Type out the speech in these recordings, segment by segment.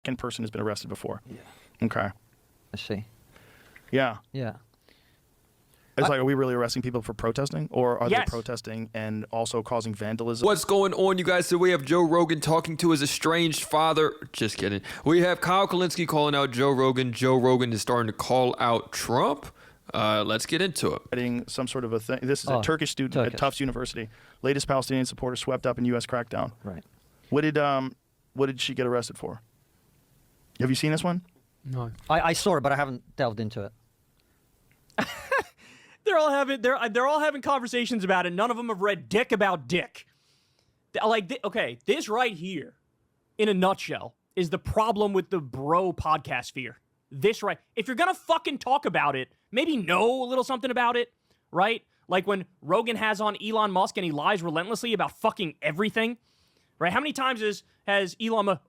second person has been arrested before. Yeah. Okay. I see. Yeah. Yeah. It's like, are we really arresting people for protesting? Or are they Yes. protesting and also causing vandalism? What's going on, you guys? So we have Joe Rogan talking to his estranged father. Just kidding. We have Kyle Kulinski calling out Joe Rogan. Joe Rogan is starting to call out Trump. Let's get into it. Getting some sort of a thing. This is a Turkish student at Tufts University. Latest Palestinian supporter swept up in U.S. crackdown. Right. What did she get arrested for? Have you seen this one? No. I saw it, but I haven't delved into it. They're all having conversations about it. None of them have read dick about dick. Okay, this right here, in a nutshell, is the problem with the bro podcast sphere. This right. If you're gonna fucking talk about it, maybe know a little something about it, right? Like when Rogan has on Elon Musk and he lies relentlessly about fucking everything, right? How many times has Elon Musk,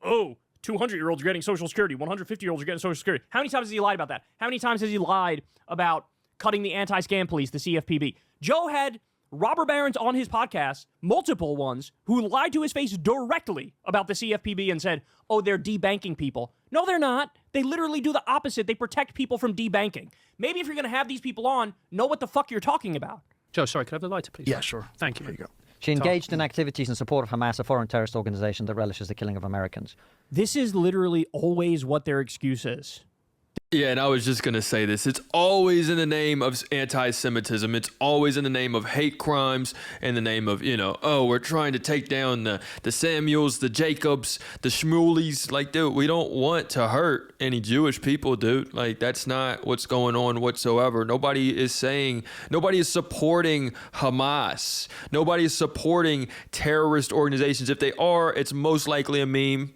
200-year-olds are getting Social Security, 150-year-olds are getting Social Security. How many times has he lied about that? How many times has he lied about cutting the anti-scam police, the CFPB? Joe had robber barons on his podcast, multiple ones, who lied to his face directly about the CFPB and said, they're debanking people. No, they're not. They literally do the opposite. They protect people from debanking. Maybe if you're going to have these people on, know what the fuck you're talking about. Joe, sorry, could I have the lighter, please? Yeah, sure. Thank you. There you go. She engaged in activities in support of Hamas, a foreign terrorist organization that relishes the killing of Americans. This is literally always what their excuse is. Yeah, and I was just going to say this. It's always in the name of anti-Semitism. It's always in the name of hate crimes, in the name of, we're trying to take down the Samuels, the Jacobs, the Shmulis. Like, dude, we don't want to hurt any Jewish people, dude. Like, that's not what's going on whatsoever. Nobody is supporting Hamas. Nobody is supporting terrorist organizations. If they are, it's most likely a meme.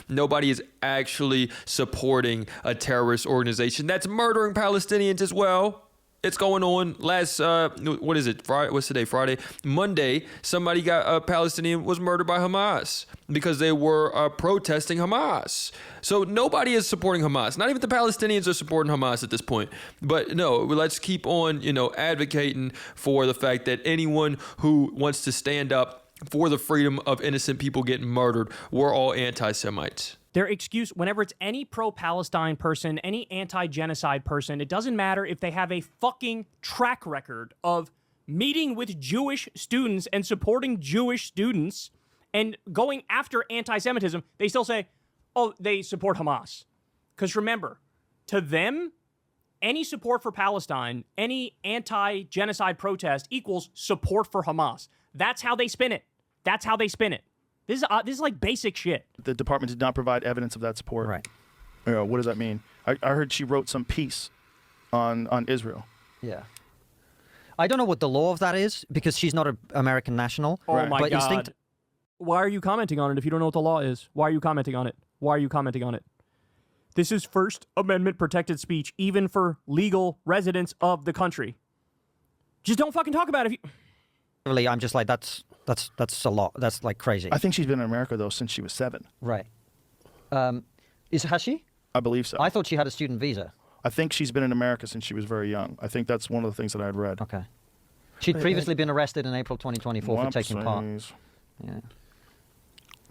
Nobody is actually supporting a terrorist organization that's murdering Palestinians as well. It's going on. What is it? Friday? What's today? Friday? Monday, a Palestinian was murdered by Hamas because they were protesting Hamas. So nobody is supporting Hamas. Not even the Palestinians are supporting Hamas at this point. But no, let's keep on, advocating for the fact that anyone who wants to stand up for the freedom of innocent people getting murdered, we're all anti-Semites. Their excuse, whenever it's any pro-Palestine person, any anti-genocide person, it doesn't matter if they have a fucking track record of meeting with Jewish students and supporting Jewish students and going after anti-Semitism, they still say, they support Hamas. Because remember, to them, any support for Palestine, any anti-genocide protest equals support for Hamas. That's how they spin it. This is like basic shit. The department did not provide evidence of that support. Right. What does that mean? I heard she wrote some piece on Israel. Yeah. I don't know what the law of that is because she's not an American national. Oh Right. my But God. Why are you commenting on it if you don't know what the law is? Why are you commenting on it? This is First Amendment protected speech, even for legal residents of the country. Just don't fucking talk about it. Really, I'm just like, that's a lot. That's like crazy. I think she's been in America, though, since she was 7. Right. Has she? I believe so. I thought she had a student visa. I think she's been in America since she was very young. I think that's one of the things that I had read. Okay. She'd previously been arrested in April 2024 for taking part. Yeah.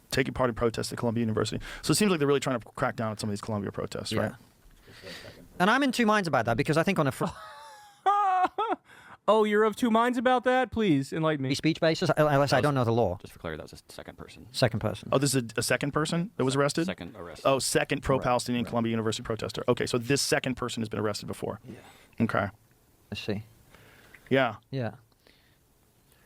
Taking part in protests at Columbia University. So it seems like they're really trying to crack down on some of these Columbia protests, right? And I'm in two minds about that because I think on a You're of two minds about that? Please enlighten me. speech basis, unless I don't know the law. Just for clarity, that was a second person. Second person. Oh, this is a second person that was arrested? Second arrest. Oh, second pro-Palestinian Columbia University protester. Okay, so this second person has been arrested before. Yeah. Okay. I see. Yeah. Yeah.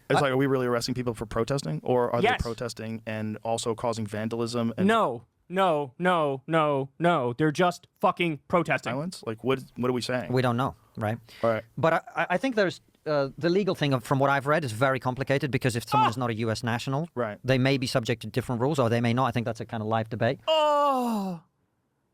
It's like, are we really arresting people for protesting? Or are Yes. they protesting and also causing vandalism and No. They're just fucking protesting. violence? Like, what are we saying? We don't know, right? All right. But I think there's the legal thing, from what I've read, is very complicated because if someone is not a U.S. national, Right. they may be subject to different rules or they may not. I think that's a kind of live debate.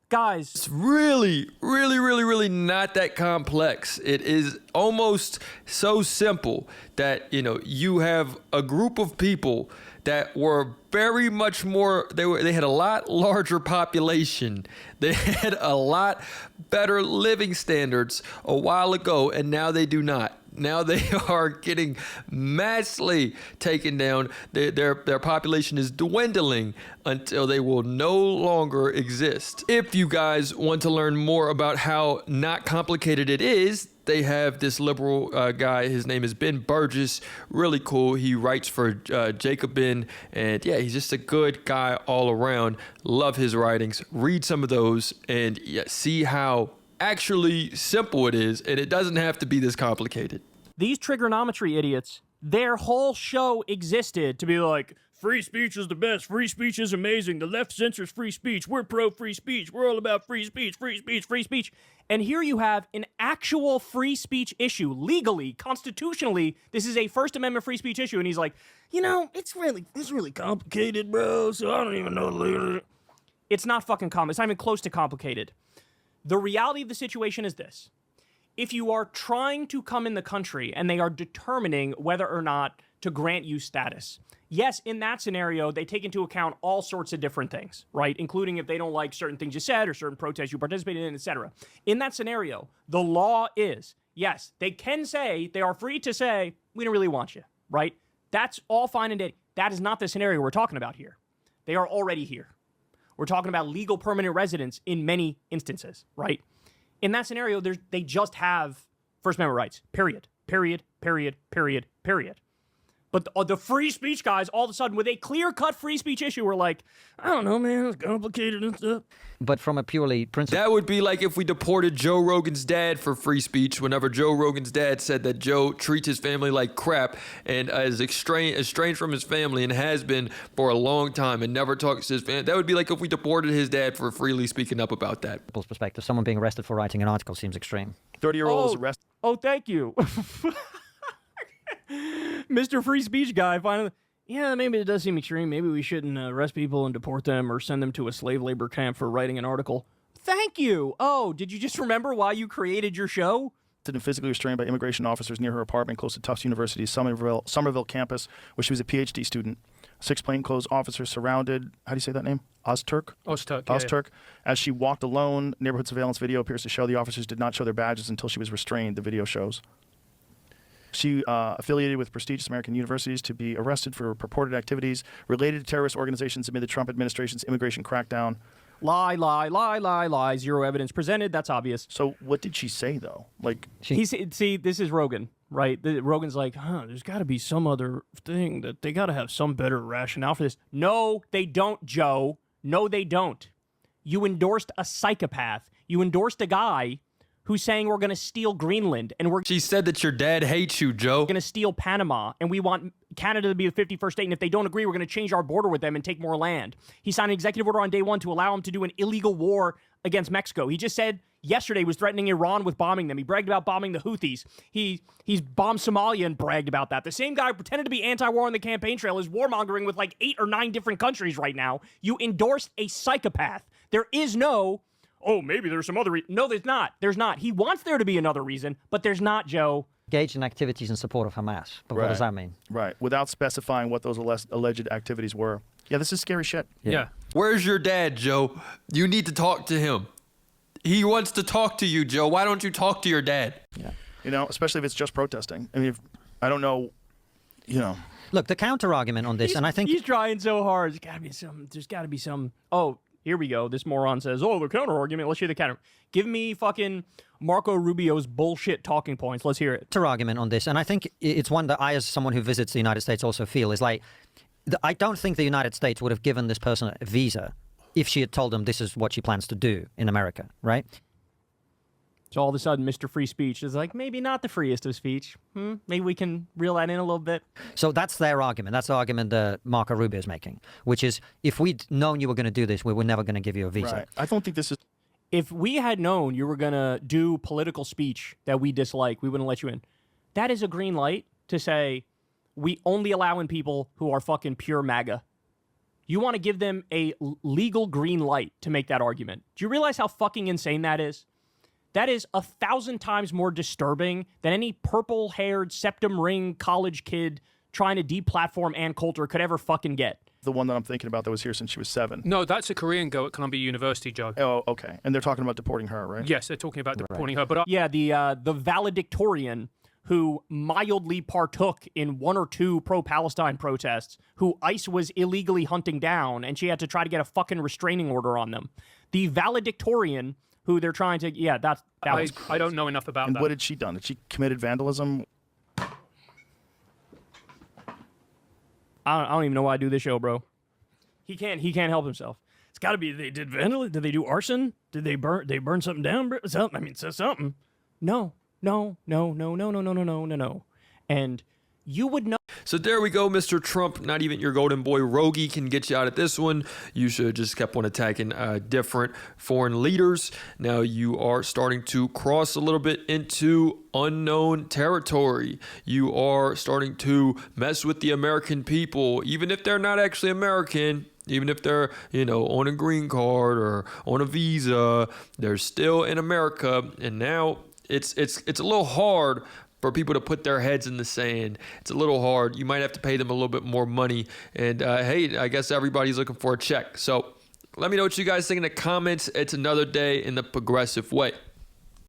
Guys. It's really, really, really, really not that complex. It is almost so simple that, you have a group of people that were very much more, they had a lot larger population. They had a lot better living standards a while ago, and now they do not. now they are getting massively taken down. Their population is dwindling until they will no longer exist. If you guys want to learn more about how not complicated it is, they have this liberal guy. His name is Ben Burgess. Really cool. He writes for Jacobin. And yeah, he's just a good guy all around. Love his writings. Read some of those and see how actually simple it is. And it doesn't have to be this complicated. These trigonometry idiots, their whole show existed to be like, free speech is the best. Free speech is amazing. The left censors free speech. We're pro free speech. We're all about free speech, free speech, free speech. And here you have an actual free speech issue. Legally, constitutionally, this is a First Amendment free speech issue. And he's like, it's really complicated, bro. So I don't even know. It's not fucking it's not even close to complicated. The reality of the situation is this. If you are trying to come in the country and they are determining whether or not to grant you status, yes, in that scenario, they take into account all sorts of different things, right? Including if they don't like certain things you said or certain protests you participated in, etc. In that scenario, the law is, yes, they can say, they are free to say, we don't really want you, right? That's all fine and dandy. That is not the scenario we're talking about here. They are already here. We're talking about legal permanent residence in many instances, right? In that scenario, they just have First Amendment rights, period. But the free speech guys, all of a sudden, with a clear-cut free speech issue, were like, I don't know, man, it's complicated and stuff. But from a purely principle... That would be like if we deported Joe Rogan's dad for free speech whenever Joe Rogan's dad said that Joe treats his family like crap and is estranged from his family and has been for a long time and never talks to his family. That would be like if we deported his dad for freely speaking up about that. Perspective, someone being arrested for writing an article seems extreme. 30-year-old is arrested. Oh, thank you. Mr. Free Speech guy finally, maybe it does seem extreme. Maybe we shouldn't arrest people and deport them or send them to a slave labor camp for writing an article. Thank you. Oh, did you just remember why you created your show? And physically restrained by immigration officers near her apartment close to Tufts University's Somerville campus, where she was a PhD student. 6 plainclothes officers surrounded, how do you say that name? Ozturk, yeah. As she walked alone. Neighborhood surveillance video appears to show the officers did not show their badges until she was restrained, the video shows. She affiliated with prestigious American universities to be arrested for purported activities related to terrorist organizations amid the Trump administration's immigration crackdown. Lie. Zero evidence presented. That's obvious. So what did she say, though? See, this is Rogan, right? Rogan's like, there's got to be some other thing that they got to have some better rationale for this. No, they don't, Joe. No, they don't. You endorsed a psychopath. You endorsed a guy who's saying we're going to steal Greenland and She said that your dad hates you, Joe. going to steal Panama and we want Canada to be the 51st state, and if they don't agree, we're going to change our border with them and take more land. He signed an executive order on day one to allow him to do an illegal war against Mexico. He just said yesterday he was threatening Iran with bombing them. He bragged about bombing the Houthis. He's bombed Somalia and bragged about that. The same guy who pretended to be anti-war on the campaign trail is warmongering with like 8 or 9 different countries right now. You endorsed a psychopath. There is no... oh, maybe there's some other reason. No, there's not. There's not. He wants there to be another reason, but there's not, Joe. Engaged in activities in support of Hamas. But what does that mean? Right. Without specifying what those alleged activities were. Yeah, this is scary shit. Yeah. Where's your dad, Joe? You need to talk to him. He wants to talk to you, Joe. Why don't you talk to your dad? Yeah. Especially if it's just protesting. I mean, I don't know, Look, the counter-argument on this, and I think... He's trying so hard. There's got to be some... Oh, here we go. This moron says, the counter-argument. Let's hear the counter. Give me fucking Marco Rubio's bullshit talking points. Let's hear it. Argument on this, and I think it's one that I, as someone who visits the United States, also feel is like, I don't think the United States would have given this person a visa if she had told them this is what she plans to do in America, right? So all of a sudden, Mr. Free Speech is like, maybe not the freest of speech. Maybe we can reel that in a little bit. So that's their argument. That's the argument that Marco Rubio is making, which is, if we'd known you were going to do this, we were never going to give you a visa. Right. I don't think this is... If we had known you were going to do political speech that we dislike, we wouldn't let you in. That is a green light to say, we only allow in people who are fucking pure MAGA. You want to give them a legal green light to make that argument. Do you realize how fucking insane that is? That is 1,000 times more disturbing than any purple-haired septum ring college kid trying to deplatform Ann Coulter could ever fucking get. The one that I'm thinking about that was here since she was 7. No, that's a Korean girl at Columbia University, Joe. Oh, okay. And they're talking about deporting her, right? Yes, they're talking about deporting her. But yeah, the valedictorian who mildly partook in 1 or 2 pro-Palestine protests, who ICE was illegally hunting down, and she had to try to get a fucking restraining order on them. The valedictorian, who they're trying to, that was. I don't know enough about And that. what had she done? Had she committed vandalism? I don't even know why I do this show, bro. He can't help himself. It's got to be they did vandalism. Did they do arson? Did they burn something down? Bro? Something. I mean, say something. No. And you would know. So there we go, Mr. Trump. Not even your golden boy Rogie can get you out of this one. You should have just kept on attacking different foreign leaders. Now you are starting to cross a little bit into unknown territory. You are starting to mess with the American people, even if they're not actually American. Even if they're, on a green card or on a visa, they're still in America. And now it's a little hard for people to put their heads in the sand. It's a little hard. You might have to pay them a little bit more money. And hey, I guess everybody's looking for a check. So let me know what you guys think in the comments. It's another day in the progressive way.